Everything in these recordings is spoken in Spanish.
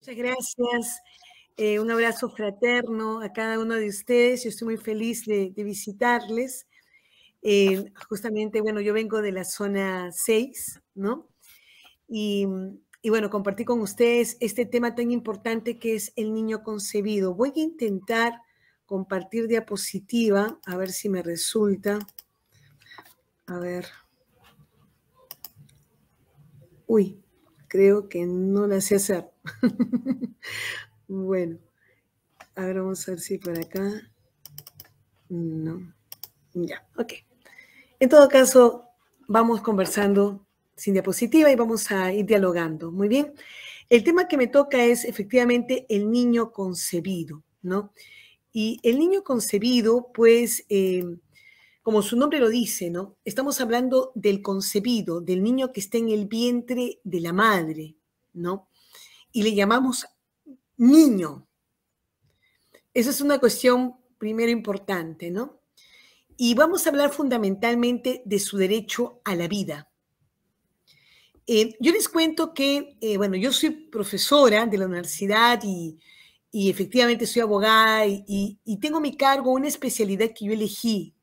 Muchas gracias. Un abrazo fraterno a cada uno de ustedes. Yo estoy muy feliz de visitarles. Justamente, bueno, yo vengo de la zona 6, ¿no? Y bueno, compartí con ustedes este tema tan importante que es el niño concebido. Voy a intentar compartir diapositiva, a ver si me resulta. A ver. Uy, creo que no la sé hacer. Bueno, a ver, vamos a ver si por acá. No. Ya, ok. En todo caso, vamos conversando sin diapositiva y vamos a ir dialogando. Muy bien. El tema que me toca es efectivamente el niño concebido, ¿no? Y el niño concebido, pues, como su nombre lo dice, ¿no? Estamos hablando del concebido, del niño que está en el vientre de la madre, ¿no? Y le llamamos niño. Esa es una cuestión primero importante, ¿no? Y vamos a hablar fundamentalmente de su derecho a la vida. Yo les cuento que, bueno, yo soy profesora de la universidad y efectivamente soy abogada y tengo a mi cargo una especialidad que yo elegí.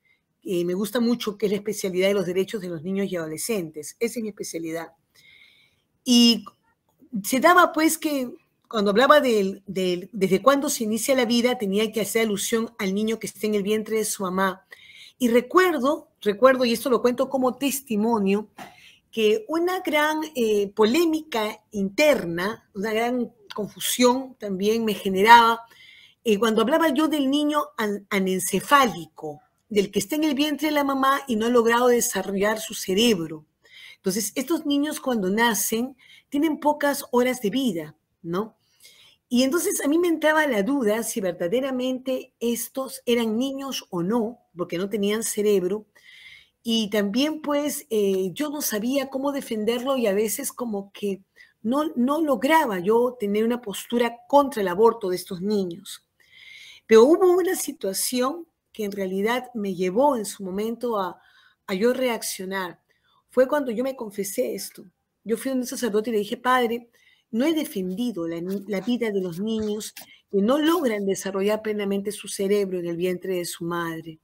Me gusta mucho, que es la especialidad de los derechos de los niños y adolescentes. Esa es mi especialidad. Y se daba pues que cuando hablaba desde cuándo se inicia la vida, tenía que hacer alusión al niño que está en el vientre de su mamá. Y recuerdo, y esto lo cuento como testimonio, que una gran polémica interna, una gran confusión también me generaba cuando hablaba yo del niño anencefálico, del que está en el vientre de la mamá y no ha logrado desarrollar su cerebro. Entonces, estos niños cuando nacen tienen pocas horas de vida, ¿no? Y entonces a mí me entraba la duda si verdaderamente estos eran niños o no, porque no tenían cerebro, y también pues yo no sabía cómo defenderlo y a veces como que no lograba yo tener una postura contra el aborto de estos niños. Pero hubo una situación que en realidad me llevó en su momento a yo reaccionar. Fue cuando yo me confesé esto. Yo fui a un sacerdote y le dije, padre, no he defendido la vida de los niños que no logran desarrollar plenamente su cerebro en el vientre de su madre.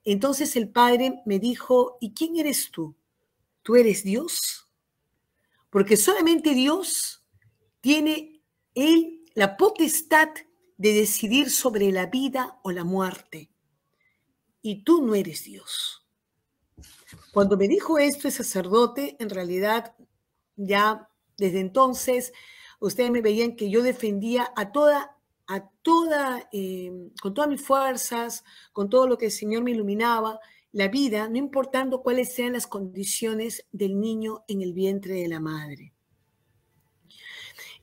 Entonces el padre me dijo, ¿y quién eres tú? ¿Tú eres Dios? Porque solamente Dios tiene la potestad de decidir sobre la vida o la muerte. Y tú no eres Dios. Cuando me dijo esto el sacerdote, en realidad ya desde entonces ustedes me veían que yo defendía con todas mis fuerzas, con todo lo que el Señor me iluminaba, la vida, no importando cuáles sean las condiciones del niño en el vientre de la madre.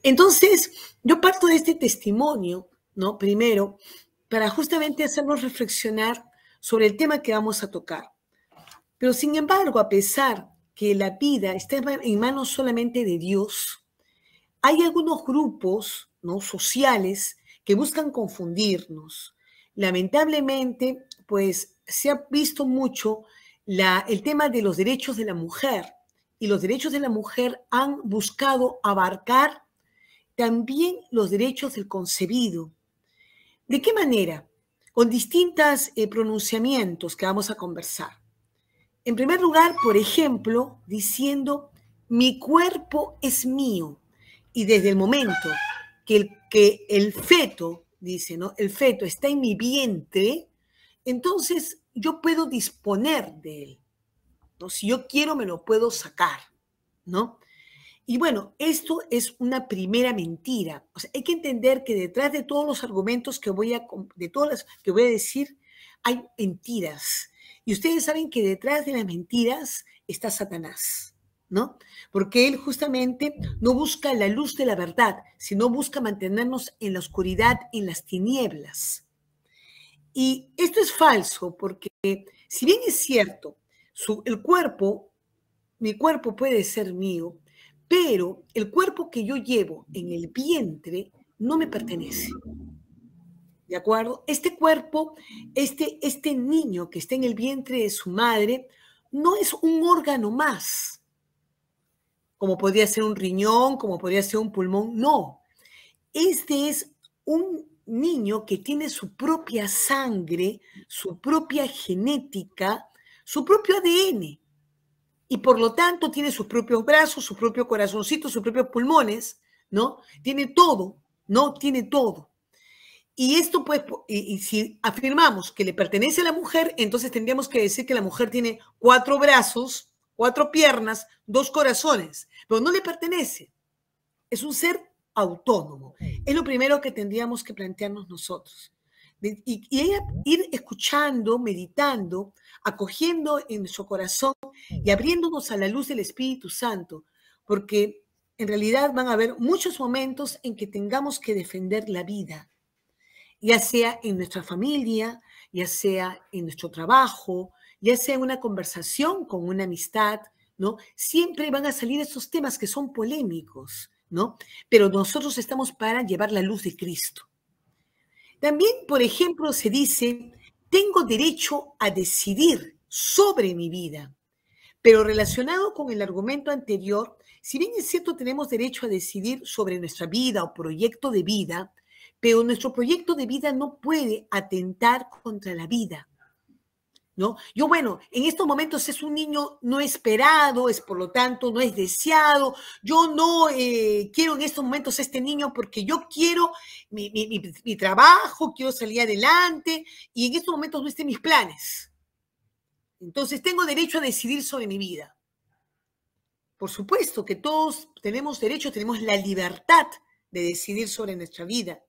Entonces, yo parto de este testimonio, ¿no? Primero, para justamente hacernos reflexionar sobre el tema que vamos a tocar. Pero sin embargo, a pesar que la vida está en manos solamente de Dios, hay algunos grupos, ¿no?, sociales que buscan confundirnos. Lamentablemente, pues se ha visto mucho el tema de los derechos de la mujer, y los derechos de la mujer han buscado abarcar también los derechos del concebido. ¿De qué manera? Con distintos pronunciamientos que vamos a conversar. En primer lugar, por ejemplo, diciendo, mi cuerpo es mío. Y desde el momento que el feto, dice, ¿no?, el feto está en mi vientre, entonces yo puedo disponer de él, ¿no? Si yo quiero, me lo puedo sacar, ¿no? Y bueno, esto es una primera mentira. O sea, hay que entender que detrás de todos los argumentos que voy a decir, hay mentiras. Y ustedes saben que detrás de las mentiras está Satanás, ¿no? Porque él justamente no busca la luz de la verdad, sino busca mantenernos en la oscuridad, en las tinieblas. Y esto es falso, porque si bien es cierto, mi cuerpo puede ser mío, pero el cuerpo que yo llevo en el vientre no me pertenece. ¿De acuerdo? Este cuerpo, este niño que está en el vientre de su madre, no es un órgano más, como podría ser un riñón, como podría ser un pulmón, no. Este es un niño que tiene su propia sangre, su propia genética, su propio ADN. Y por lo tanto tiene sus propios brazos, su propio corazoncito, sus propios pulmones, ¿no? Tiene todo, ¿no? Tiene todo. Y esto, pues, y si afirmamos que le pertenece a la mujer, entonces tendríamos que decir que la mujer tiene 4 brazos, 4 piernas, 2 corazones, pero no le pertenece. Es un ser autónomo. Es lo primero que tendríamos que plantearnos nosotros. Y ir escuchando, meditando, acogiendo en nuestro corazón y abriéndonos a la luz del Espíritu Santo, porque en realidad van a haber muchos momentos en que tengamos que defender la vida, ya sea en nuestra familia, ya sea en nuestro trabajo, ya sea en una conversación con una amistad, ¿no? Siempre van a salir esos temas que son polémicos, ¿no? Pero nosotros estamos para llevar la luz de Cristo. También, por ejemplo, se dice, tengo derecho a decidir sobre mi vida, pero relacionado con el argumento anterior, si bien es cierto tenemos derecho a decidir sobre nuestra vida o proyecto de vida, pero nuestro proyecto de vida no puede atentar contra la vida, ¿no? Yo, bueno, en estos momentos es un niño no esperado, es por lo tanto no es deseado. Yo no quiero en estos momentos a este niño porque yo quiero mi trabajo, quiero salir adelante y en estos momentos no estén mis planes. Entonces tengo derecho a decidir sobre mi vida. Por supuesto que todos tenemos derecho, tenemos la libertad de decidir sobre nuestra vida,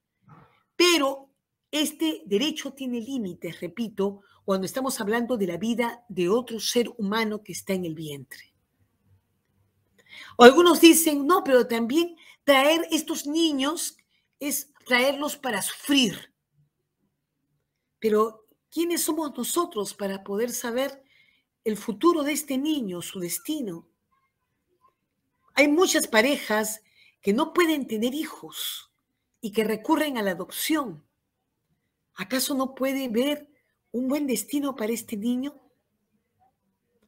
pero este derecho tiene límites, repito, cuando estamos hablando de la vida de otro ser humano que está en el vientre. O algunos dicen, no, pero también traer estos niños es traerlos para sufrir. Pero, ¿quiénes somos nosotros para poder saber el futuro de este niño, su destino? Hay muchas parejas que no pueden tener hijos y que recurren a la adopción. ¿Acaso no puede ver un buen destino para este niño?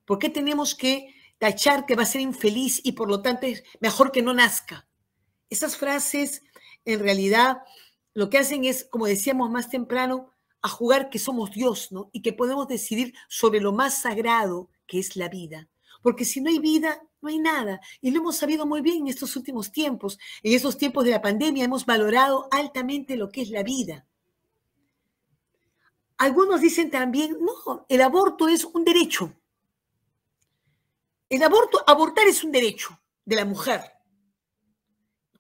¿Por qué tenemos que tachar que va a ser infeliz y por lo tanto es mejor que no nazca? Esas frases en realidad lo que hacen es, como decíamos más temprano, a jugar que somos Dios, ¿no? Y que podemos decidir sobre lo más sagrado que es la vida. Porque si no hay vida, no hay nada. Y lo hemos sabido muy bien en estos últimos tiempos. En estos tiempos de la pandemia hemos valorado altamente lo que es la vida. Algunos dicen también, no, el aborto es un derecho. Abortar es un derecho de la mujer.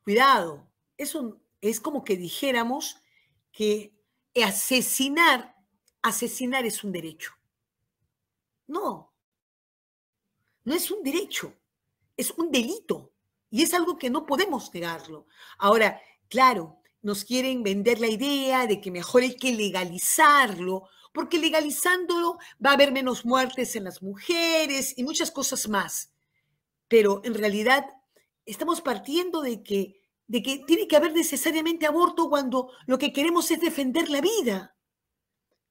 Cuidado, eso es como que dijéramos que asesinar es un derecho. No, no es un derecho, es un delito. Y es algo que no podemos negarlo. Ahora, claro, nos quieren vender la idea de que mejor hay que legalizarlo, porque legalizándolo va a haber menos muertes en las mujeres y muchas cosas más. Pero en realidad estamos partiendo de que tiene que haber necesariamente aborto cuando lo que queremos es defender la vida.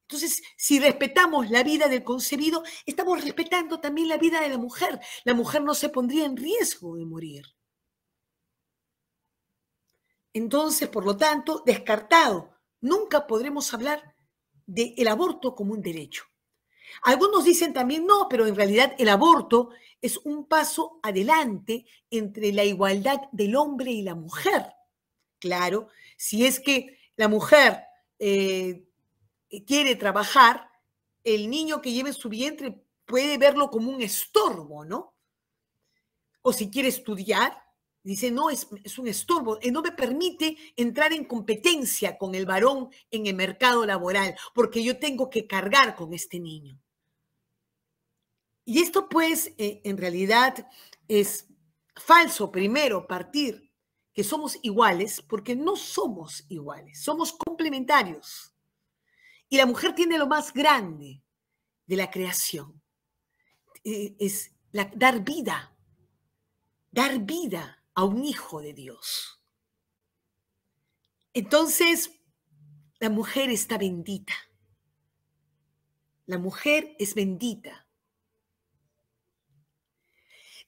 Entonces, si respetamos la vida del concebido, estamos respetando también la vida de la mujer. La mujer no se pondría en riesgo de morir. Entonces, por lo tanto, descartado. Nunca podremos hablar del aborto como un derecho. Algunos dicen también no, pero en realidad el aborto es un paso adelante entre la igualdad del hombre y la mujer. Claro, si es que la mujer quiere trabajar, el niño que lleva en su vientre puede verlo como un estorbo, ¿no? O si quiere estudiar, dice, no, es un estorbo, no me permite entrar en competencia con el varón en el mercado laboral, porque yo tengo que cargar con este niño. Y esto pues en realidad es falso, primero, partir que somos iguales, porque no somos iguales, somos complementarios. Y la mujer tiene lo más grande de la creación, es dar vida a un hijo de Dios. Entonces, la mujer está bendita. La mujer es bendita.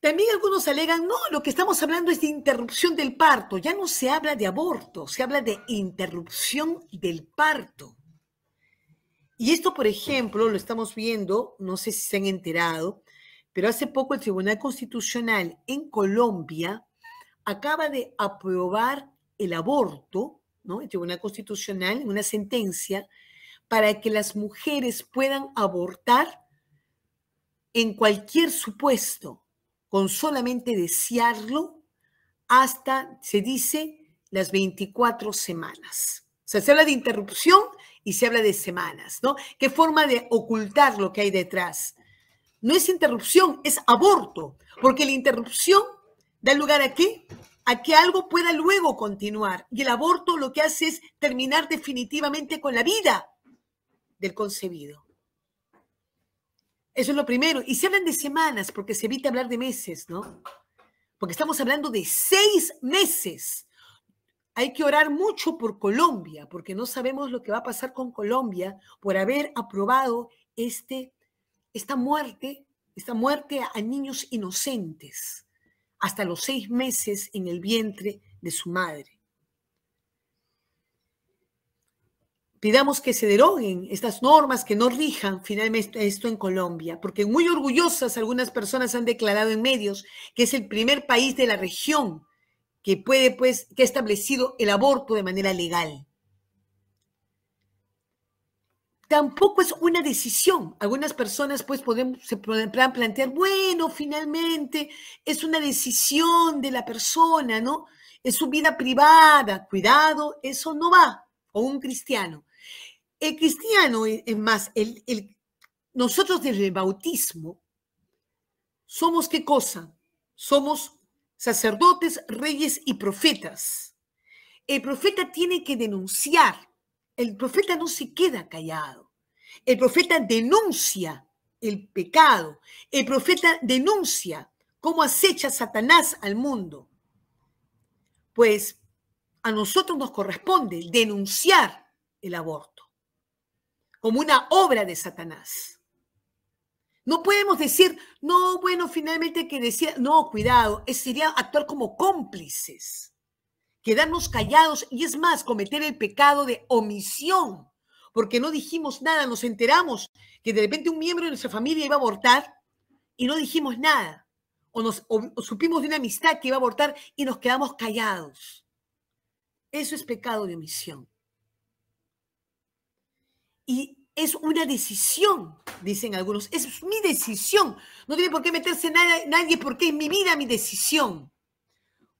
También algunos alegan, no, lo que estamos hablando es de interrupción del parto. Ya no se habla de aborto, se habla de interrupción del parto. Y esto, por ejemplo, lo estamos viendo, no sé si se han enterado, pero hace poco el Tribunal Constitucional en Colombia acaba de aprobar el aborto, ¿no? El Tribunal Constitucional, en una sentencia, para que las mujeres puedan abortar en cualquier supuesto, con solamente desearlo, hasta, se dice, las 24 semanas. O sea, se habla de interrupción y se habla de semanas, ¿no? ¿Qué forma de ocultar lo que hay detrás? No es interrupción, es aborto, porque la interrupción da lugar ¿a qué? A que algo pueda luego continuar. Y el aborto lo que hace es terminar definitivamente con la vida del concebido. Eso es lo primero. Y se hablan de semanas, porque se evita hablar de meses, ¿no? Porque estamos hablando de 6 meses. Hay que orar mucho por Colombia, porque no sabemos lo que va a pasar con Colombia por haber aprobado esta muerte a niños inocentes hasta los 6 meses en el vientre de su madre. Pidamos que se deroguen estas normas, que no rijan finalmente esto en Colombia, porque muy orgullosas algunas personas han declarado en medios que es el primer país de la región que que ha establecido el aborto de manera legal. Tampoco es una decisión. Algunas personas se pueden plantear, bueno, finalmente es una decisión de la persona, ¿no? Es su vida privada. Cuidado, eso no va con un cristiano. El cristiano, es más, nosotros desde el bautismo somos ¿qué cosa? Somos sacerdotes, reyes y profetas. El profeta tiene que denunciar. El profeta no se queda callado. El profeta denuncia el pecado. El profeta denuncia cómo acecha Satanás al mundo. Pues a nosotros nos corresponde denunciar el aborto como una obra de Satanás. No podemos decir, no, bueno, finalmente que decía, no, cuidado, sería actuar como cómplices, quedarnos callados y es más, cometer el pecado de omisión, porque no dijimos nada, nos enteramos que de repente un miembro de nuestra familia iba a abortar y no dijimos nada, o supimos de una amistad que iba a abortar y nos quedamos callados. Eso es pecado de omisión. Y es una decisión, dicen algunos. Es mi decisión. No tiene por qué meterse nadie porque es mi vida, mi decisión.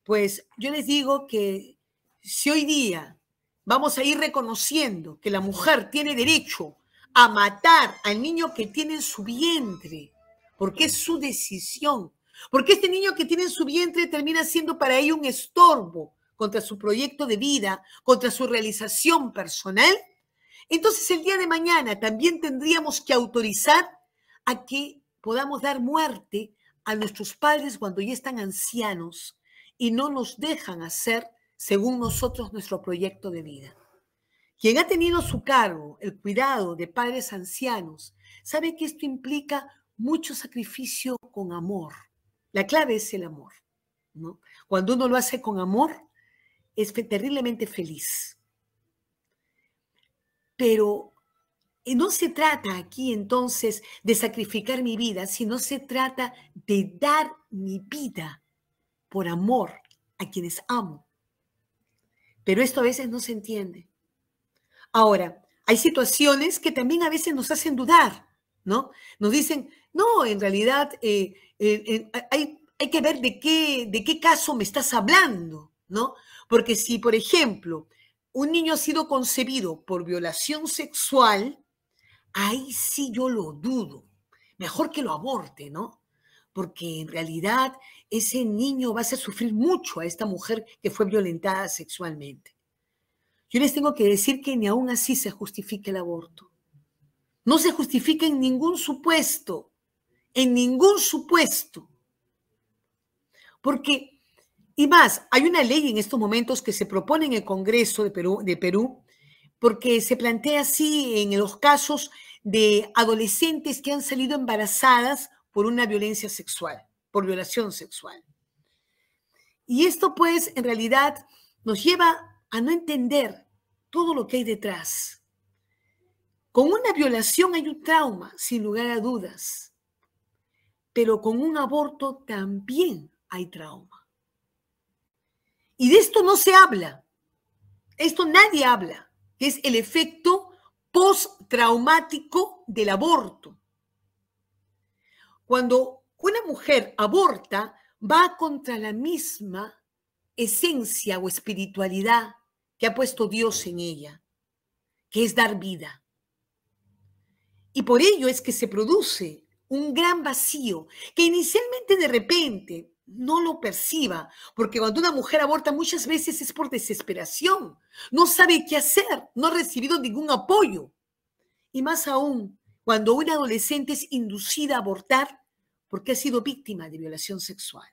Pues yo les digo que si hoy día vamos a ir reconociendo que la mujer tiene derecho a matar al niño que tiene en su vientre, porque es su decisión, porque este niño que tiene en su vientre termina siendo para ella un estorbo contra su proyecto de vida, contra su realización personal, entonces el día de mañana también tendríamos que autorizar a que podamos dar muerte a nuestros padres cuando ya están ancianos y no nos dejan hacer, según nosotros, nuestro proyecto de vida. Quien ha tenido a su cargo el cuidado de padres ancianos sabe que esto implica mucho sacrificio con amor. La clave es el amor, ¿no? Cuando uno lo hace con amor, es terriblemente feliz. Pero no se trata aquí entonces de sacrificar mi vida, sino se trata de dar mi vida por amor a quienes amo. Pero esto a veces no se entiende. Ahora, hay situaciones que también a veces nos hacen dudar, ¿no? Nos dicen, no, en realidad hay que ver de qué caso me estás hablando, ¿no? Porque si, por ejemplo, un niño ha sido concebido por violación sexual, ahí sí yo lo dudo. Mejor que lo aborte, ¿no? Porque en realidad ese niño va a hacer sufrir mucho a esta mujer que fue violentada sexualmente. Yo les tengo que decir que ni aún así se justifica el aborto. No se justifica en ningún supuesto. En ningún supuesto. Porque, y más, hay una ley en estos momentos que se propone en el Congreso de Perú, porque se plantea así en los casos de adolescentes que han salido embarazadas por una violencia sexual. por violación sexual. Y esto, pues, en realidad nos lleva a no entender todo lo que hay detrás. Con una violación hay un trauma, sin lugar a dudas, pero con un aborto también hay trauma. Y de esto no se habla. Esto nadie habla, que es el efecto postraumático del aborto. Cuando una mujer aborta, va contra la misma esencia o espiritualidad que ha puesto Dios en ella, que es dar vida. Y por ello es que se produce un gran vacío, que inicialmente de repente no lo perciba, porque cuando una mujer aborta muchas veces es por desesperación, no sabe qué hacer, no ha recibido ningún apoyo. Y más aún, cuando una adolescente es inducida a abortar porque ha sido víctima de violación sexual.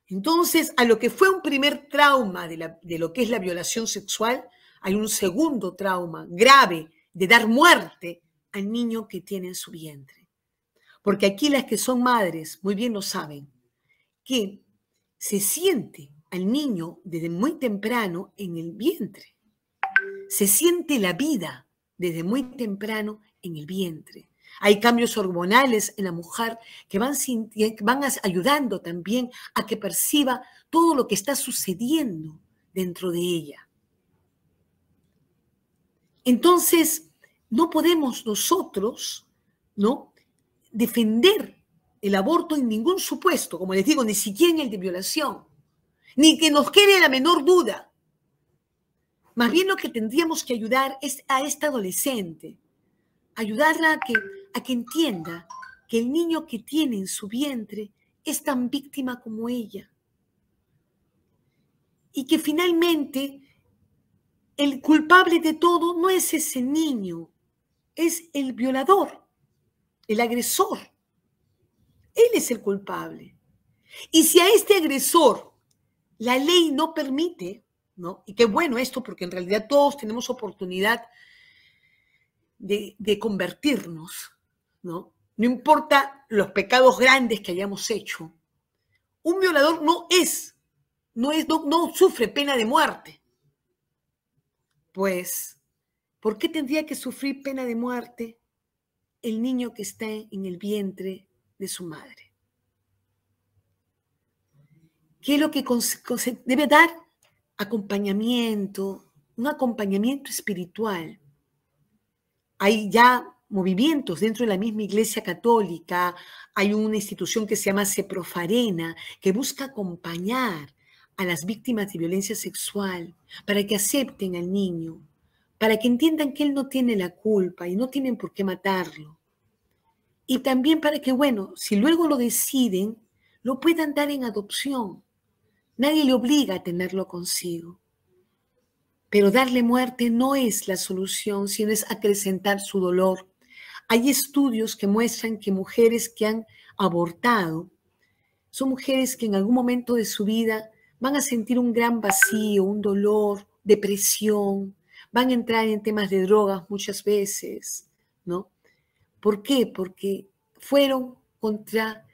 Entonces, a lo que fue un primer trauma de lo que es la violación sexual, hay un segundo trauma grave de dar muerte al niño que tiene en su vientre. Porque aquí las que son madres muy bien lo saben, que se siente al niño desde muy temprano en el vientre. Se siente la vida desde muy temprano en el vientre. Hay cambios hormonales en la mujer que van ayudando también a que perciba todo lo que está sucediendo dentro de ella. Entonces, no podemos nosotros, ¿no?, defender el aborto en ningún supuesto, como les digo, ni siquiera en el de violación, ni que nos quede la menor duda. Más bien lo que tendríamos que ayudar es a esta adolescente, ayudarla a que entienda que el niño que tiene en su vientre es tan víctima como ella. Y que finalmente el culpable de todo no es ese niño, es el violador, el agresor. Él es el culpable. Y si a este agresor la ley no permite, ¿no? Y qué bueno esto, porque en realidad todos tenemos oportunidad de convertirnos, ¿no? No importa los pecados grandes que hayamos hecho. Un violador no sufre pena de muerte. Pues, ¿por qué tendría que sufrir pena de muerte el niño que está en el vientre de su madre? ¿Qué es lo que debe dar? Acompañamiento, un acompañamiento espiritual. Hay ya movimientos dentro de la misma Iglesia Católica, hay una institución que se llama Seprofarena, que busca acompañar a las víctimas de violencia sexual para que acepten al niño, para que entiendan que él no tiene la culpa y no tienen por qué matarlo. Y también para que, bueno, si luego lo deciden, lo puedan dar en adopción. Nadie le obliga a tenerlo consigo. Pero darle muerte no es la solución, sino es acrecentar su dolor. Hay estudios que muestran que mujeres que han abortado son mujeres que en algún momento de su vida van a sentir un gran vacío, un dolor, depresión, van a entrar en temas de drogas muchas veces, ¿no? ¿Por qué? Porque fueron contra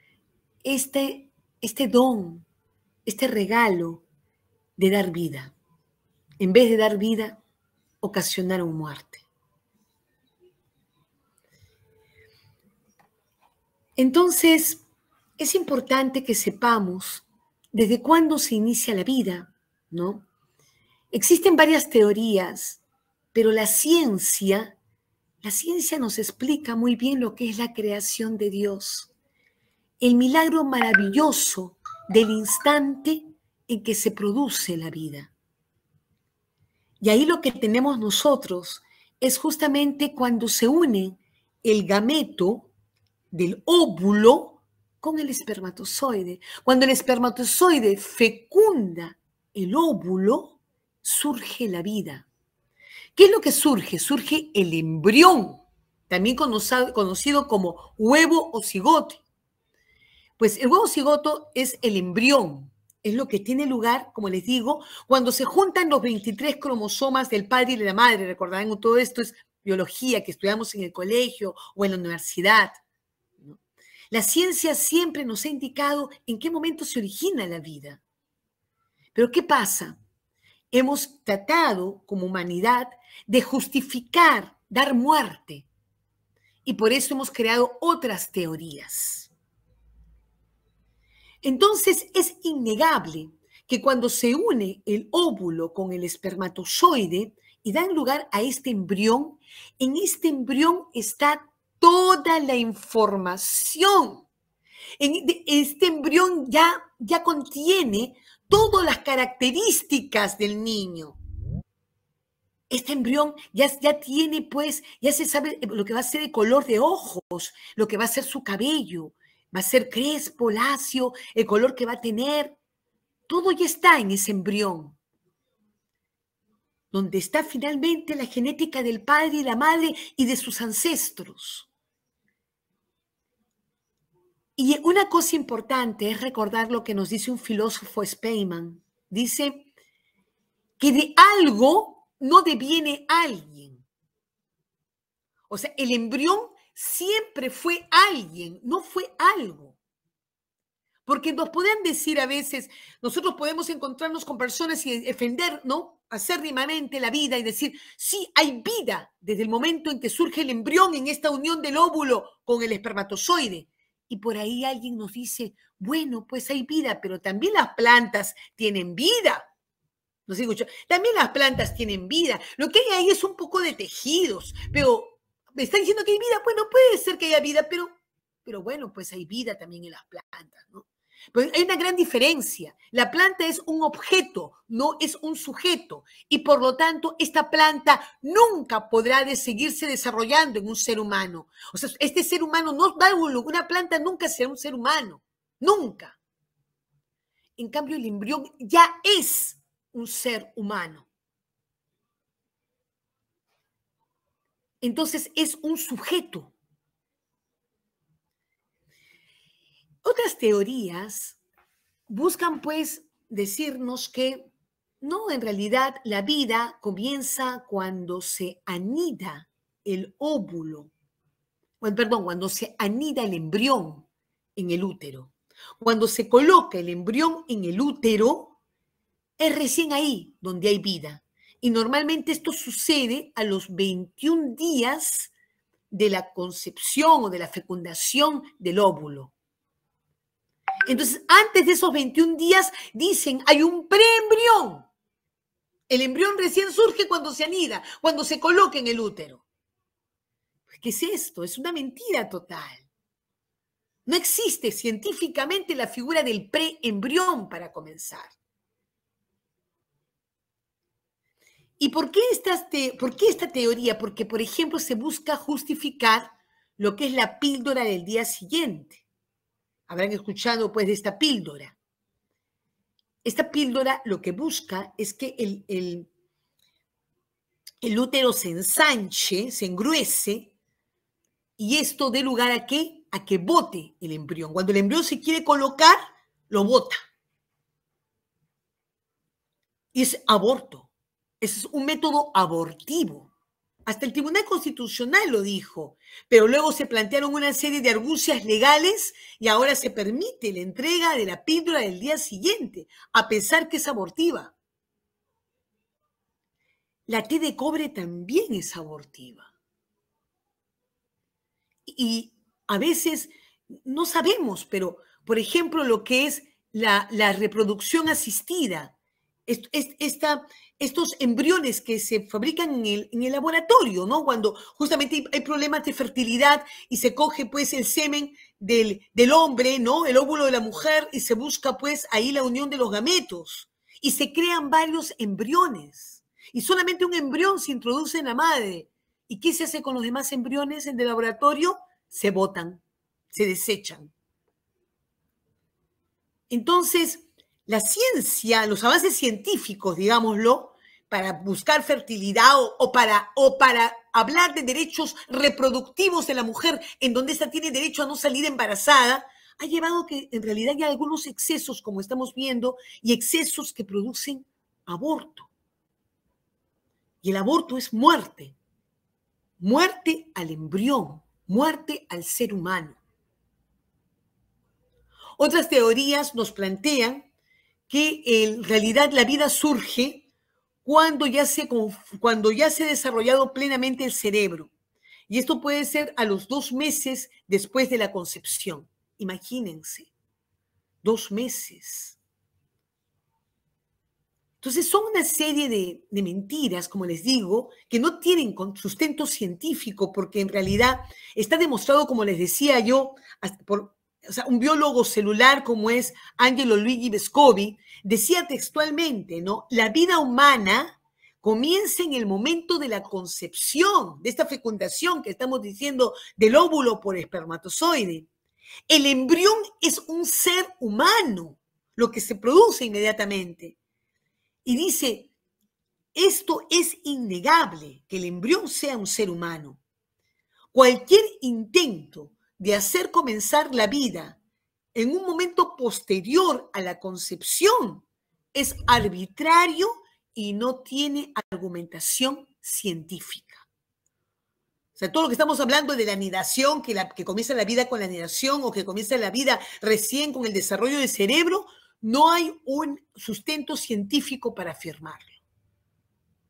este don, este regalo de dar vida. En vez de dar vida, ocasionaron muerte. Entonces, es importante que sepamos desde cuándo se inicia la vida, ¿no? Existen varias teorías, pero la ciencia nos explica muy bien lo que es la creación de Dios, el milagro maravilloso del instante en que se produce la vida. Y ahí lo que tenemos nosotros es justamente cuando se une el gameto del óvulo con el espermatozoide. Cuando el espermatozoide fecunda el óvulo, surge la vida. ¿Qué es lo que surge? Surge el embrión, también conocido como huevo o cigote. Pues el huevo cigoto es el embrión. Es lo que tiene lugar, como les digo, cuando se juntan los 23 cromosomas del padre y de la madre. Recordarán, todo esto es biología que estudiamos en el colegio o en la universidad, ¿no? La ciencia siempre nos ha indicado en qué momento se origina la vida. Pero ¿qué pasa? Hemos tratado como humanidad de justificar, dar muerte. Y por eso hemos creado otras teorías. Entonces es innegable que cuando se une el óvulo con el espermatozoide y dan lugar a este embrión, en este embrión está toda la información. Este embrión ya contiene todas las características del niño. Este embrión ya tiene, pues, ya se sabe lo que va a ser el color de ojos, lo que va a ser su cabello, va a ser crespo, lacio, el color que va a tener. Todo ya está en ese embrión, donde está finalmente la genética del padre y la madre y de sus ancestros. Y una cosa importante es recordar lo que nos dice un filósofo Speyman. Dice que de algo no deviene alguien. O sea, el embrión siempre fue alguien, no fue algo. Porque nos pueden decir a veces, nosotros podemos encontrarnos con personas y defender, ¿no? Acérrimamente la vida y decir, sí, hay vida desde el momento en que surge el embrión en esta unión del óvulo con el espermatozoide. Y por ahí alguien nos dice, bueno, pues hay vida, pero también las plantas tienen vida. No sé, también las plantas tienen vida. Lo que hay ahí es un poco de tejidos, pero me están diciendo que hay vida. Bueno, puede ser que haya vida, pero bueno, pues hay vida también en las plantas, ¿no? Pero hay una gran diferencia. La planta es un objeto, no es un sujeto. Y por lo tanto, esta planta nunca podrá seguirse desarrollando en un ser humano. O sea, este ser humano no va a una planta nunca será un ser humano. Nunca. En cambio, el embrión ya es un ser humano. Entonces, es un sujeto. Otras teorías buscan, pues, decirnos que no, en realidad la vida comienza cuando se anida el óvulo, perdón, cuando se anida el embrión en el útero. Cuando se coloca el embrión en el útero, es recién ahí donde hay vida. Y normalmente esto sucede a los 21 días de la concepción o de la fecundación del óvulo. Entonces, antes de esos 21 días, dicen, hay un preembrión. El embrión recién surge cuando se anida, cuando se coloca en el útero. ¿Qué es esto? Es una mentira total. No existe científicamente la figura del preembrión para comenzar. ¿Y por qué esta teoría? Porque, por ejemplo, se busca justificar lo que es la píldora del día siguiente. Habrán escuchado, pues, de esta píldora. Esta píldora lo que busca es que el útero se ensanche, se engruese, y esto dé lugar ¿a qué? A que bote el embrión. Cuando el embrión se quiere colocar, lo bota. Y es aborto. Es un método abortivo. Hasta el Tribunal Constitucional lo dijo, pero luego se plantearon una serie de argucias legales y ahora se permite la entrega de la píldora del día siguiente, a pesar que es abortiva. La té de cobre también es abortiva. Y a veces no sabemos, pero, por ejemplo, lo que es la reproducción asistida, estos embriones que se fabrican en el laboratorio, ¿no? Cuando justamente hay problemas de fertilidad y se coge, pues, el semen del hombre, ¿no? El óvulo de la mujer y se busca, pues, ahí la unión de los gametos. Y se crean varios embriones. Y solamente un embrión se introduce en la madre. ¿Y qué se hace con los demás embriones en el laboratorio? Se botan, se desechan. Entonces, la ciencia, los avances científicos, digámoslo, para buscar fertilidad o para hablar de derechos reproductivos de la mujer, en donde ésta tiene derecho a no salir embarazada, ha llevado que en realidad hay algunos excesos, como estamos viendo, y excesos que producen aborto. Y el aborto es muerte. Muerte al embrión, muerte al ser humano. Otras teorías nos plantean que en realidad la vida surge cuando ya se ha desarrollado plenamente el cerebro. Y esto puede ser a los 2 meses después de la concepción. Imagínense, 2 meses. Entonces son una serie de mentiras, como les digo, que no tienen sustento científico, porque en realidad está demostrado, como les decía yo, un biólogo celular como es Angelo Luigi Vescovi, decía textualmente, ¿no? La vida humana comienza en el momento de la concepción, de esta fecundación que estamos diciendo del óvulo por espermatozoide. El embrión es un ser humano, lo que se produce inmediatamente. Y dice, esto es innegable, que el embrión sea un ser humano. Cualquier intento de hacer comenzar la vida en un momento posterior a la concepción es arbitrario y no tiene argumentación científica. O sea, todo lo que estamos hablando de la anidación, que comienza la vida con la anidación o que comienza la vida recién con el desarrollo del cerebro, no hay un sustento científico para afirmarlo.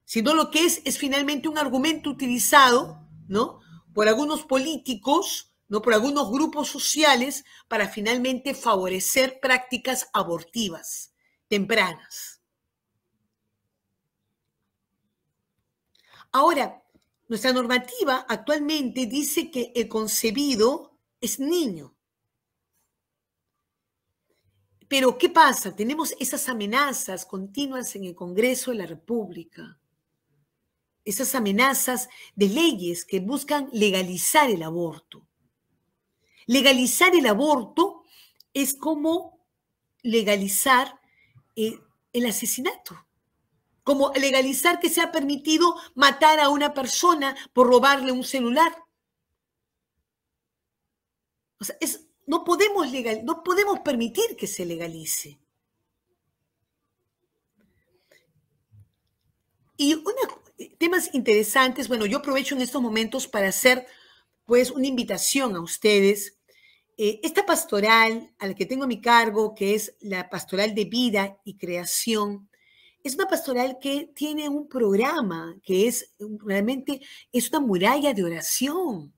Sino lo que es finalmente un argumento utilizado, ¿no?, por algunos políticos, ¿no?, por algunos grupos sociales para finalmente favorecer prácticas abortivas tempranas. Ahora, nuestra normativa actualmente dice que el concebido es niño. Pero, ¿qué pasa? Tenemos esas amenazas continuas en el Congreso de la República. Esas amenazas de leyes que buscan legalizar el aborto. Legalizar el aborto es como legalizar el asesinato. Como legalizar que sea permitido matar a una persona por robarle un celular. O sea, no podemos permitir que se legalice. Y temas interesantes, bueno, yo aprovecho en estos momentos para hacer pues una invitación a ustedes. Esta pastoral a la que tengo a mi cargo, que es la Pastoral de Vida y Creación, es una pastoral que tiene un programa que realmente es una muralla de oración.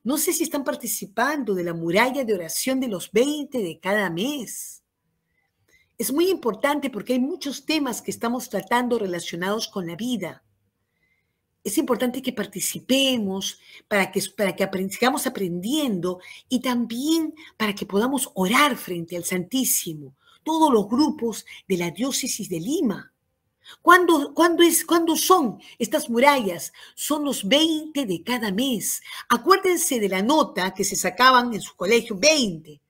No sé si están participando de la muralla de oración de los 20 de cada mes. Es muy importante porque hay muchos temas que estamos tratando relacionados con la vida. Es importante que participemos para que sigamos aprendiendo y también para que podamos orar frente al Santísimo, todos los grupos de la diócesis de Lima. ¿Cuándo son estas murallas? Son los 20 de cada mes. Acuérdense de la nota que se sacaban en su colegio, 20.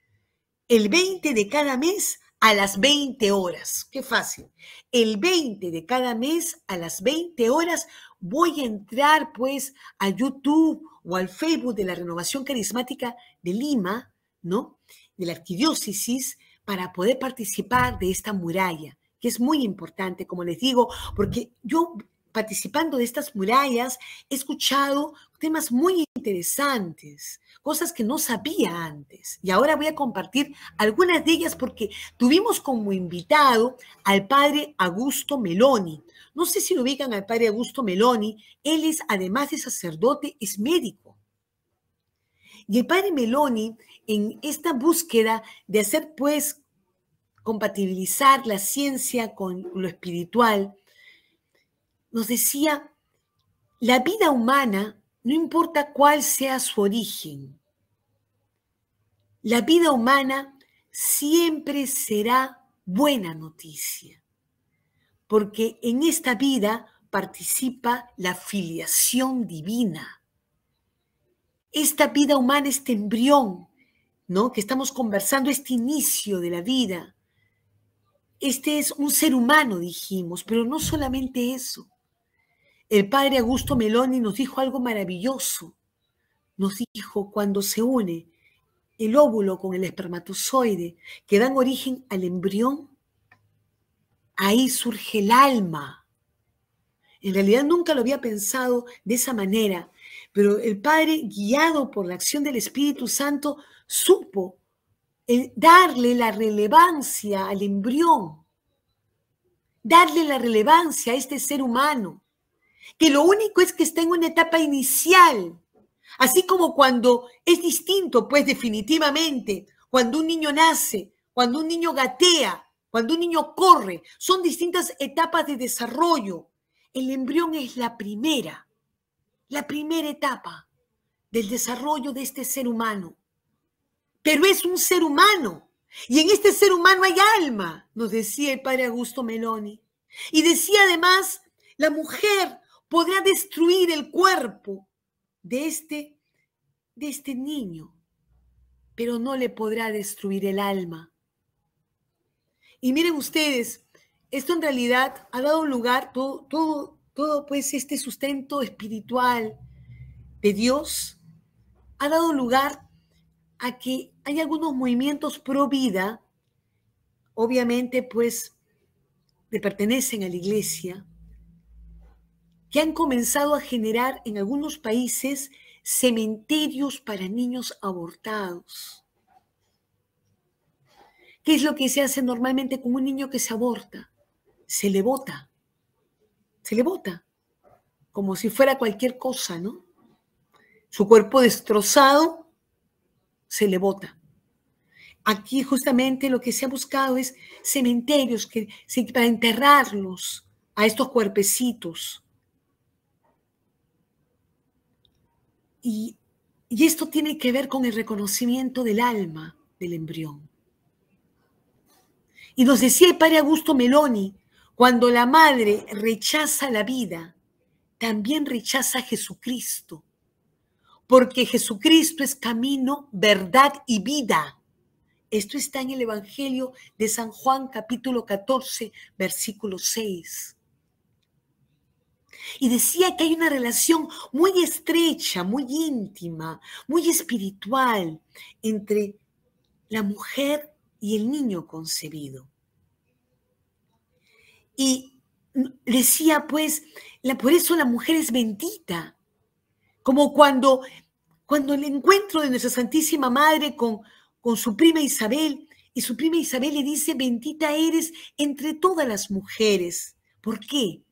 El 20 de cada mes a las 20 horas. Qué fácil. El 20 de cada mes a las 20 horas voy a entrar pues a YouTube o al Facebook de la Renovación Carismática de Lima, ¿no?, de la Arquidiócesis, para poder participar de esta muralla, que es muy importante, como les digo, porque yo participando de estas murallas he escuchado temas muy interesantes, cosas que no sabía antes. Y ahora voy a compartir algunas de ellas porque tuvimos como invitado al padre Augusto Meloni. No sé si lo ubican al padre Augusto Meloni. Él es, además de sacerdote, es médico. Y el padre Meloni, en esta búsqueda de hacer, pues, compatibilizar la ciencia con lo espiritual, nos decía, la vida humana, no importa cuál sea su origen, la vida humana siempre será buena noticia, porque en esta vida participa la filiación divina. Esta vida humana, este embrión, ¿no?, que estamos conversando, este inicio de la vida, este es un ser humano, dijimos, pero no solamente eso. El padre Augusto Meloni nos dijo algo maravilloso. Nos dijo, cuando se une el óvulo con el espermatozoide, que dan origen al embrión, ahí surge el alma. En realidad nunca lo había pensado de esa manera, pero el Padre, guiado por la acción del Espíritu Santo, supo darle la relevancia al embrión, darle la relevancia a este ser humano, que lo único es que está en una etapa inicial, así como cuando es distinto, pues definitivamente, cuando un niño nace, cuando un niño gatea, cuando un niño corre, son distintas etapas de desarrollo. El embrión es la primera etapa del desarrollo de este ser humano. Pero es un ser humano. Y en este ser humano hay alma, nos decía el padre Augusto Meloni. Y decía además, la mujer podrá destruir el cuerpo de este niño, pero no le podrá destruir el alma. Y miren ustedes, esto en realidad ha dado lugar, todo pues este sustento espiritual de Dios, ha dado lugar a que hay algunos movimientos pro vida, obviamente pues pertenecen a la iglesia, que han comenzado a generar en algunos países cementerios para niños abortados. ¿Qué es lo que se hace normalmente con un niño que se aborta? Se le bota, como si fuera cualquier cosa, ¿no? Su cuerpo destrozado, se le bota. Aquí justamente lo que se ha buscado es cementerios para enterrarlos a estos cuerpecitos. Y esto tiene que ver con el reconocimiento del alma del embrión. Y nos decía el padre Augusto Meloni, cuando la madre rechaza la vida, también rechaza a Jesucristo, porque Jesucristo es camino, verdad y vida. Esto está en el Evangelio de San Juan, capítulo 14, versículo 6. Y decía que hay una relación muy estrecha, muy íntima, muy espiritual entre la mujer y el niño concebido. Y decía, pues, por eso la mujer es bendita. Como cuando el encuentro de nuestra Santísima Madre con su prima Isabel, y su prima Isabel le dice, bendita eres entre todas las mujeres. ¿Por qué?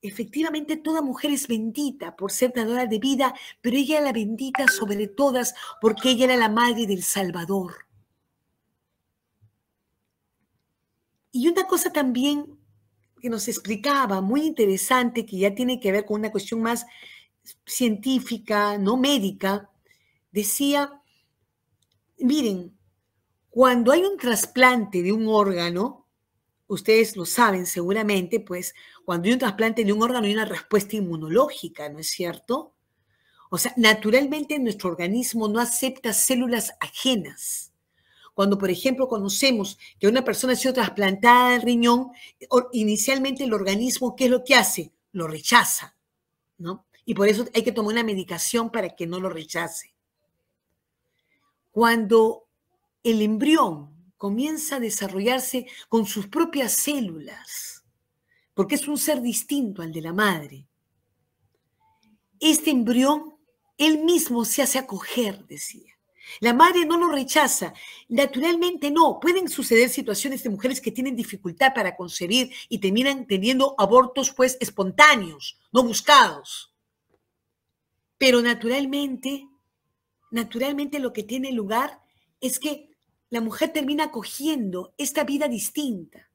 Efectivamente, toda mujer es bendita por ser dadora de vida, pero ella era la bendita sobre todas porque ella era la madre del Salvador. Y una cosa también que nos explicaba, muy interesante, que ya tiene que ver con una cuestión más científica, no médica, decía, miren, cuando hay un trasplante de un órgano, ustedes lo saben seguramente, pues cuando hay un trasplante de un órgano hay una respuesta inmunológica, ¿no es cierto? O sea, naturalmente nuestro organismo no acepta células ajenas. Cuando, por ejemplo, conocemos que una persona ha sido trasplantada del riñón, inicialmente el organismo, ¿qué es lo que hace? Lo rechaza, ¿no? Y por eso hay que tomar una medicación para que no lo rechace. Cuando el embrión comienza a desarrollarse con sus propias células, porque es un ser distinto al de la madre, este embrión, él mismo se hace acoger, decía. La madre no lo rechaza, naturalmente no. Pueden suceder situaciones de mujeres que tienen dificultad para concebir y terminan teniendo abortos pues espontáneos, no buscados. Pero naturalmente lo que tiene lugar es que la mujer termina acogiendo esta vida distinta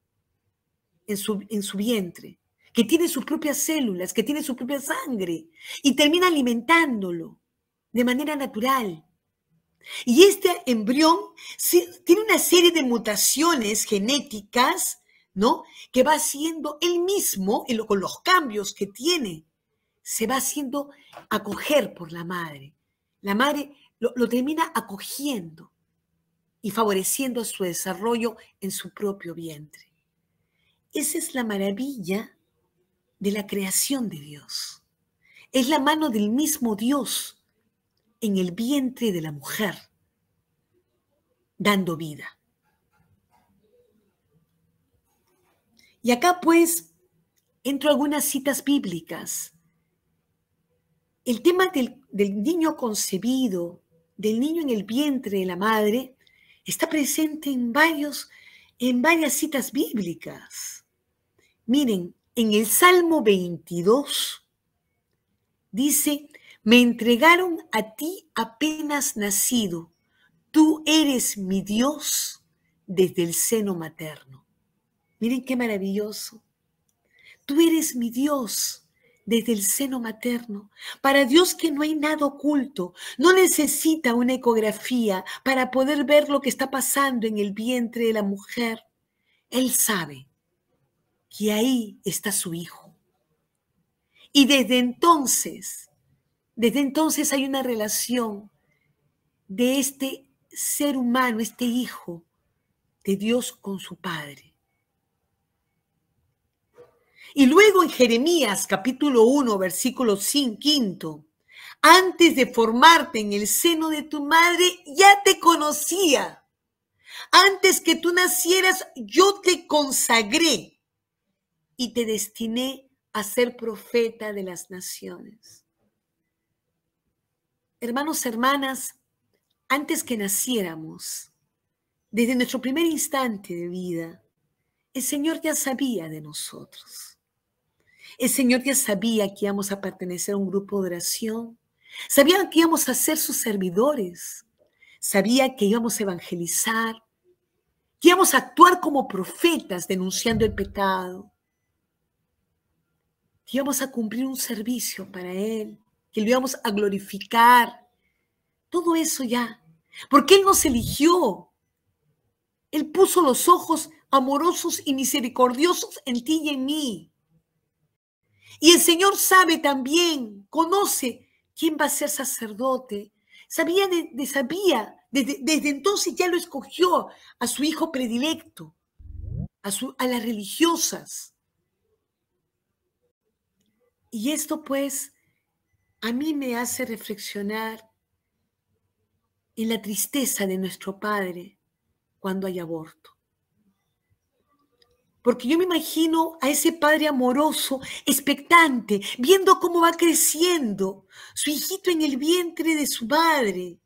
en su vientre, que tiene sus propias células, que tiene su propia sangre, y termina alimentándolo de manera natural. Y este embrión tiene una serie de mutaciones genéticas, ¿no? Que va haciendo él mismo, con los cambios que tiene, se va haciendo acoger por la madre. La madre lo termina acogiendo y favoreciendo su desarrollo en su propio vientre. Esa es la maravilla de la creación de Dios. Es la mano del mismo Dios en el vientre de la mujer, dando vida. Y acá pues entro a algunas citas bíblicas. El tema del niño concebido, del niño en el vientre de la madre, está presente en varias citas bíblicas. Miren, en el Salmo 22 dice, me entregaron a ti apenas nacido, tú eres mi Dios desde el seno materno. Miren qué maravilloso. Tú eres mi Dios desde el seno materno. Para Dios que no hay nada oculto, no necesita una ecografía para poder ver lo que está pasando en el vientre de la mujer. Él sabe que ahí está su hijo. Y desde entonces hay una relación de este ser humano, este hijo de Dios con su padre. Y luego en Jeremías capítulo 1, versículo 5, antes de formarte en el seno de tu madre, ya te conocía. Antes que tú nacieras, yo te consagré y te destiné a ser profeta de las naciones. Hermanos, hermanas, antes que naciéramos, desde nuestro primer instante de vida, el Señor ya sabía de nosotros. El Señor ya sabía que íbamos a pertenecer a un grupo de oración. Sabía que íbamos a ser sus servidores. Sabía que íbamos a evangelizar, que íbamos a actuar como profetas denunciando el pecado, que íbamos a cumplir un servicio para Él, que lo íbamos a glorificar. Todo eso ya, porque Él nos eligió. Él puso los ojos amorosos y misericordiosos en ti y en mí. Y el Señor sabe también, conoce quién va a ser sacerdote. Desde entonces ya lo escogió a su hijo predilecto, a las religiosas. Y esto pues a mí me hace reflexionar en la tristeza de nuestro Padre cuando hay aborto. Porque yo me imagino a ese padre amoroso, expectante, viendo cómo va creciendo su hijito en el vientre de su madre,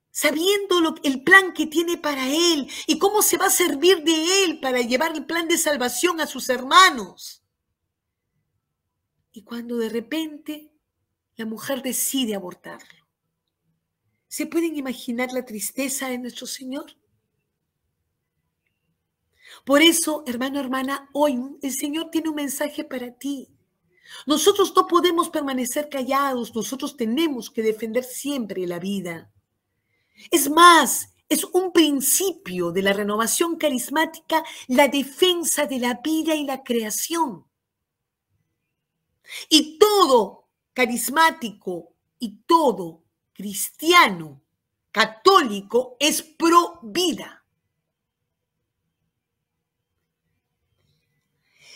sabiendo el plan que tiene para él y cómo se va a servir de él para llevar el plan de salvación a sus hermanos. Y cuando de repente la mujer decide abortarlo, ¿se pueden imaginar la tristeza de nuestro Señor? Por eso, hermano, hermana, hoy el Señor tiene un mensaje para ti. Nosotros no podemos permanecer callados, nosotros tenemos que defender siempre la vida. Es más, es un principio de la renovación carismática, la defensa de la vida y la creación. Y todo carismático y todo cristiano, católico, es pro vida.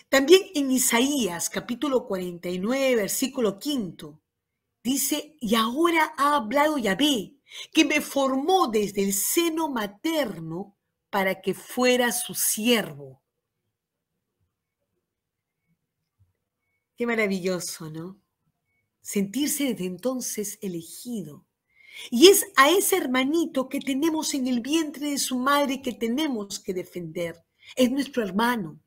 También en Isaías, capítulo 49, versículo 5, dice, y ahora ha hablado Yahvé, que me formó desde el seno materno para que fuera su siervo. Qué maravilloso, ¿no? Sentirse desde entonces elegido. Y es a ese hermanito que tenemos en el vientre de su madre que tenemos que defender. Es nuestro hermano.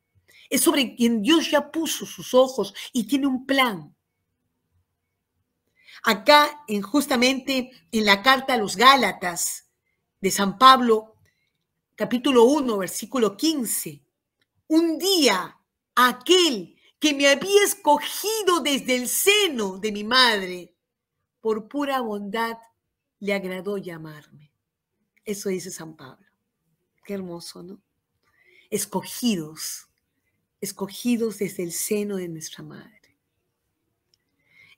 Es sobre quien Dios ya puso sus ojos y tiene un plan. Acá, justamente en la carta a los Gálatas de San Pablo, capítulo 1, versículo 15, un día aquel que me había escogido desde el seno de mi madre, por pura bondad le agradó llamarme. Eso dice San Pablo. Qué hermoso, ¿no? Escogidos desde el seno de nuestra madre.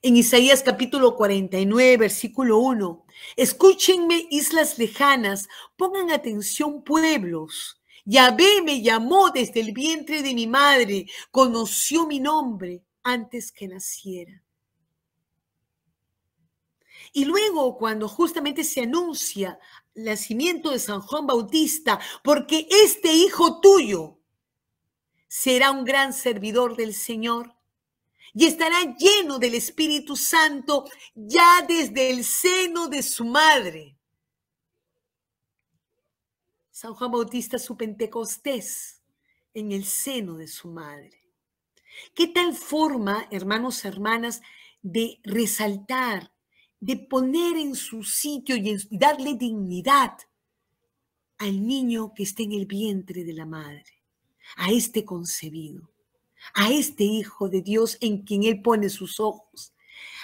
En Isaías capítulo 49, versículo 1, escúchenme islas lejanas, pongan atención pueblos. Yahvé me llamó desde el vientre de mi madre, conoció mi nombre antes que naciera. Y luego cuando justamente se anuncia el nacimiento de San Juan Bautista, porque este hijo tuyo será un gran servidor del Señor y estará lleno del Espíritu Santo ya desde el seno de su madre. San Juan Bautista su Pentecostés en el seno de su madre. ¿Qué tal forma, hermanos, hermanas, de resaltar, de poner en su sitio y darle dignidad al niño que está en el vientre de la madre, a este concebido, a este Hijo de Dios en quien Él pone sus ojos,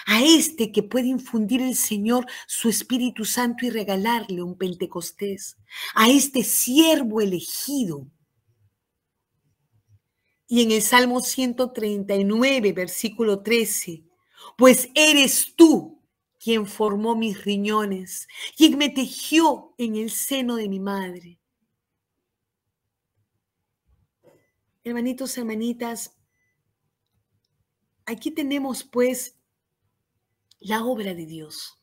a este que puede infundir el Señor su Espíritu Santo y regalarle un Pentecostés, a este siervo elegido? Y en el Salmo 139, versículo 13, pues eres tú quien formó mis riñones, quien me tejió en el seno de mi madre. Hermanitos, hermanitas, aquí tenemos pues la obra de Dios,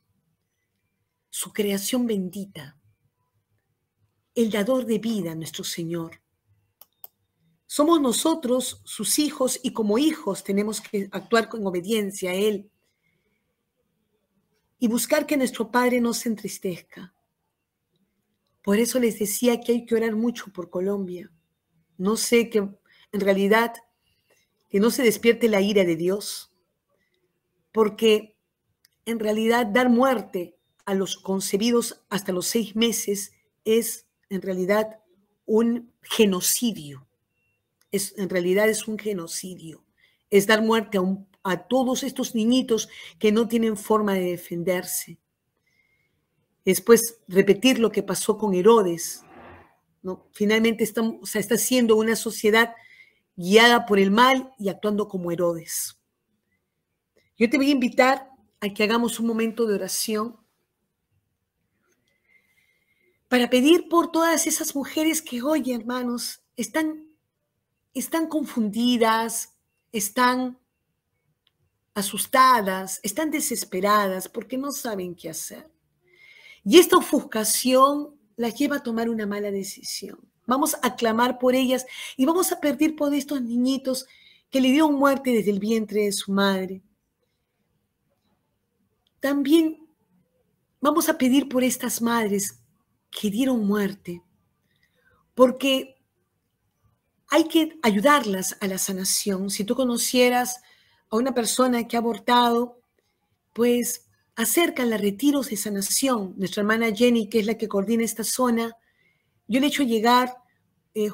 su creación bendita, el dador de vida, nuestro Señor. Somos nosotros sus hijos y como hijos tenemos que actuar con obediencia a Él y buscar que nuestro Padre no se entristezca. Por eso les decía que hay que orar mucho por Colombia. No sé que en realidad que no se despierte la ira de Dios, porque en realidad dar muerte a los concebidos hasta los 6 meses es en realidad un genocidio. En realidad es un genocidio. Es dar muerte a todos estos niñitos que no tienen forma de defenderse. Después repetir lo que pasó con Herodes, ¿no? Finalmente está siendo una sociedad guiada por el mal y actuando como Herodes. Yo te voy a invitar a que hagamos un momento de oración para pedir por todas esas mujeres que hoy, hermanos, están confundidas, están asustadas, están desesperadas porque no saben qué hacer. Y esta ofuscación las lleva a tomar una mala decisión. Vamos a clamar por ellas y vamos a pedir por estos niñitos que le dieron muerte desde el vientre de su madre. También vamos a pedir por estas madres que dieron muerte, porque hay que ayudarlas a la sanación. Si tú conocieras a una persona que ha abortado, pues acércala a retiros de sanación. Nuestra hermana Jenny, que es la que coordina esta zona, yo le he hecho llegar,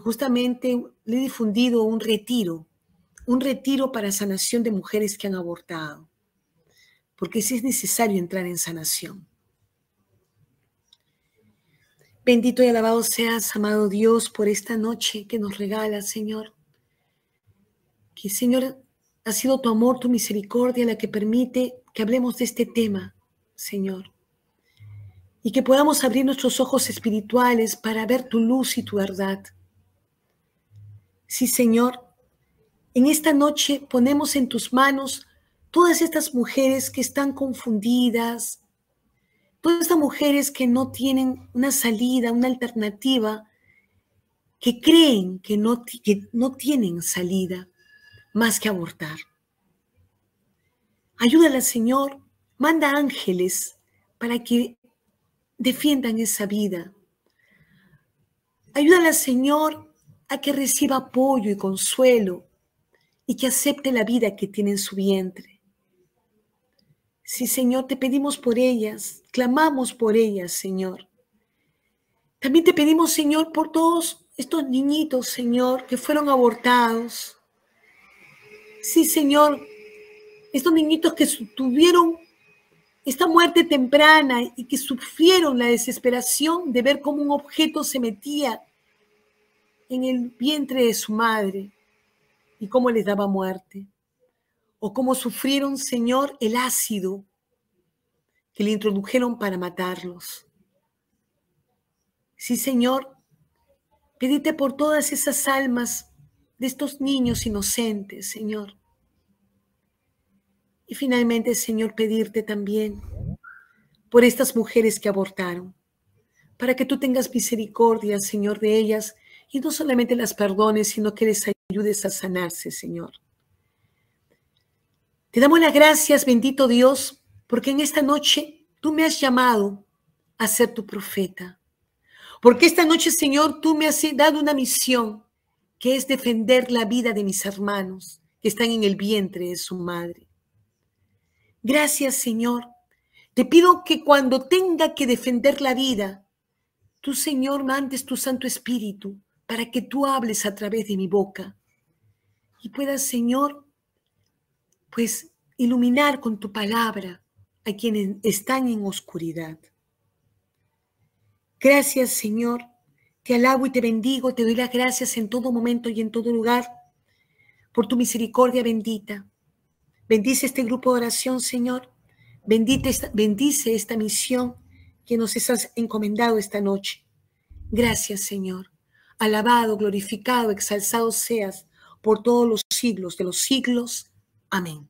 justamente le he difundido un retiro para sanación de mujeres que han abortado, porque sí es necesario entrar en sanación. Bendito y alabado seas, amado Dios, por esta noche que nos regalas, Señor. Que, Señor, ha sido tu amor, tu misericordia la que permite que hablemos de este tema, Señor. Y que podamos abrir nuestros ojos espirituales para ver tu luz y tu verdad. Sí, Señor, en esta noche ponemos en tus manos todas estas mujeres que están confundidas, todas estas mujeres que no tienen una salida, una alternativa, que creen que no tienen salida más que abortar. Ayúdala, Señor, manda ángeles para que defiendan esa vida. Ayúdala, Señor, a que reciba apoyo y consuelo y que acepte la vida que tiene en su vientre. Sí, Señor, te pedimos por ellas, clamamos por ellas, Señor. También te pedimos, Señor, por todos estos niñitos, Señor, que fueron abortados. Sí, Señor, estos niñitos que tuvieron esta muerte temprana y que sufrieron la desesperación de ver cómo un objeto se metía en el vientre de su madre y cómo les daba muerte. O cómo sufrieron, Señor, el ácido que le introdujeron para matarlos. Sí, Señor, pedite por todas esas almas de estos niños inocentes, Señor. Y finalmente, Señor, pedirte también por estas mujeres que abortaron, para que tú tengas misericordia, Señor, de ellas, y no solamente las perdones, sino que les ayudes a sanarse, Señor. Te damos las gracias, bendito Dios, porque en esta noche tú me has llamado a ser tu profeta. Porque esta noche, Señor, tú me has dado una misión, que es defender la vida de mis hermanos que están en el vientre de su madre. Gracias, Señor. Te pido que cuando tenga que defender la vida, tú, Señor, mandes tu Santo Espíritu para que tú hables a través de mi boca y puedas, Señor, pues iluminar con tu palabra a quienes están en oscuridad. Gracias, Señor. Te alabo y te bendigo, te doy las gracias en todo momento y en todo lugar por tu misericordia bendita. Bendice este grupo de oración, Señor. Bendice esta misión que nos has encomendado esta noche. Gracias, Señor. Alabado, glorificado, exalzado seas por todos los siglos de los siglos. Amén.